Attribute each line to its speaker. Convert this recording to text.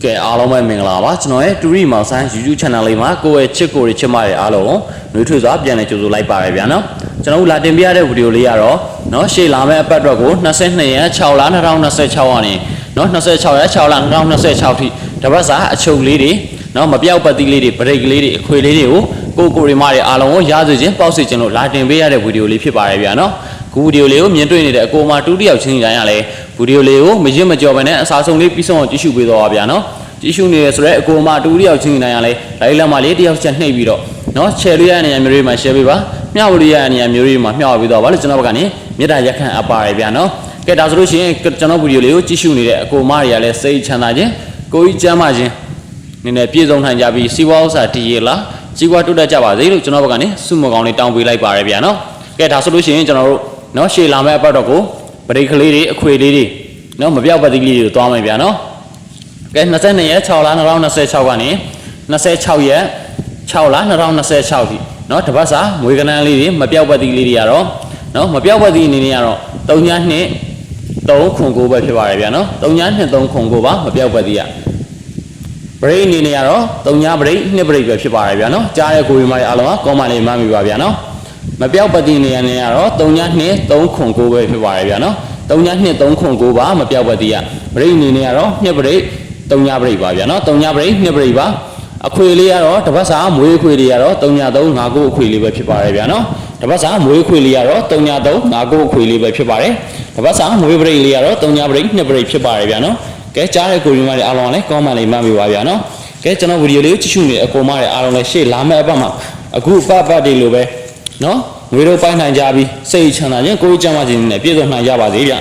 Speaker 1: ကဲအားလုံးပဲမင်္ဂလာပါကျွန်တော်ရဲ့တူရီမောင်ဆန်း YouTube channel လေးမှာကိုယ့်ရဲ့ချစ်ကိုတွေချစ်မတွေအားလုံးနှွေးထွေးစွာပြန်လည်ကြိုဆိုလိုက်ပါရဗျာနော်ကျွန်တော်တို့လာတင်ပြရတဲ့ဗီဒီယိုလေးကတော့နော်ရှေ့လာမယ့်အပတ်အတွက်ကို22ရက်6လ2026ကနေနော်26ရက်6လ2026ထိတပတ်စာအချုပ်လေးတွေနော်မပြောက်ပတ်သီးလေးတွေဗရိတ်ကလေးတွေအခွေလေးတွေကိုကိုရီမတွေအားလုံးကိုရစေခြင်းပေါက်စေခြင်းလို့လာတင်ပေးရတဲ့ဗီဒီယိုလေးဖြစ်ပါတယ်ဗျာနော်ခုဗီဒီယိုလေးကိုမြင်တွေ့နေတဲ့အကိုမတူတယောက်ချင်းတိုင်းရလဲဗီဒီယိုလေးကိုမရင့်မကြော်ပဲနဲ့အစားဆုံးလေးပြီးဆုံးအောင်ကြည့်ရှုပေးတော့ပါဗျာနော်ကြည့်ရှုနေရဆိုတော့အကိုမတူတယောက်ချင်းတိုင်းရလဲလိုက်လက်မလေးတယောက်ချက်နှိပ်ပြီးတော့နော်ချယ်လို့ရတဲ့နေရာမျိုးတွေမှာ share ပေးပါမျှဝေလို့ရတဲ့နေရာမျိုးတွေမှာမျှဝေပေးတော့ပါလို့ကျွန်တော်ဘက်ကနေမေတ္တာရက်ခံအပ်ပါတယ်ဗျာနော်ကဲဒါဆိုလို့ရှိရင်ကျွန်တော်ဗီဒီယိုလေးကိုကြည့်ရှုနေတဲ့အကိုမတွေကလည်းစိတ်ချမ်းသာခြင်းကိုကြီးကျမ်းမာခြင်းနည်းနည်းပြည့်စုံနိုင်ကြပြီးစီးပွားဥစ္စာတည်ရလားကြီးပွားတိုးတက်ကြပါစေလို့ကျွန်တော်ဘက်ကနေဆုမကောင်းလေးတောင်းပေးလိုက်ပါတယ်ဗျာနော်ကဲဒါဆိုလို့ရှိရင်ကျွန်တော်တို့နော်ရှေ့လာမယ့်အပတ်တော့ကိုဗရိတ်ကလေးတွေအခွေလေးတွေနော်မပြောက်ပတ်သီးလေးတွေကိုသွားမယ်ဗျာနော်ကဲ22ရက်6လ2026ကနေ26ရက်6လ2026ထိနော်တပတ်စာမွေးကနန်းလေးတွေမပြောက်ပတ်သီးလေးတွေကတော့နော်မပြောက်ပတ်သီးအနေနဲ့ကတော့3.309ပဲဖြစ်ပါတယ်ဗျာနော်3.239ပါမပြောက်ပတ်သီးကဗရိတ်အနေနဲ့ကတော့3 ဗရိတ်2ဗရိတ်ပဲဖြစ်ပါတယ်ဗျာနော်ကြားတဲ့ကိုရီမတွေအားလုံးကကောမန့်လေးမှတ်မိပါဗျာနော်မပြောက်ပတ်သီးနေရာနဲ့ကတော့3.239ပဲဖြစ်ပါတယ်ဗျာနော်3.239ပါမပြောက်ပတ်သီးကဗရိတ်အနေနဲ့ကတော့2ဗရိတ်3 ဗရိတ်ပါဗျာနော်3 ဗရိတ်2ဗရိတ်ပါအခွေလေးကတော့တပတ်စာမွေးခွေလေးကတော့3.359အခွေလေးပဲဖြစ်ပါတယ်ဗျာနော်တပတ်စာမွေးခွေလေးကတော့3.359အခွေလေးပဲဖြစ်ပါတယ်တပတ်စာမွေးဗရိတ်လေးကတော့3 ဗရိတ်2ဗရိတ်ဖြစ်ပါတယ်ဗျာနော်ကဲကြားတဲ့ကိုရီမတွေအားလုံးလည်းကောမန့်လေးမှတ်မိပါဗျာနော်ကဲကျွန်တော်ဗီဒီယိုလေးကိုကြည့်ရှုနေတဲ့အကိုမတွေအားလုံးလည်းရှေ့လာမယ့်အပတ်မှာအခုပတ်တွေလိုပဲနော်ငွေတို့ပိုင်းနိုင်ကြပြီးစိတ်ချမ်းသာခြင်းကိုယ်ကျမ်းမာခြင်းနဲ့ပြည့်စုံနိုင်ကြပါစေဗျာ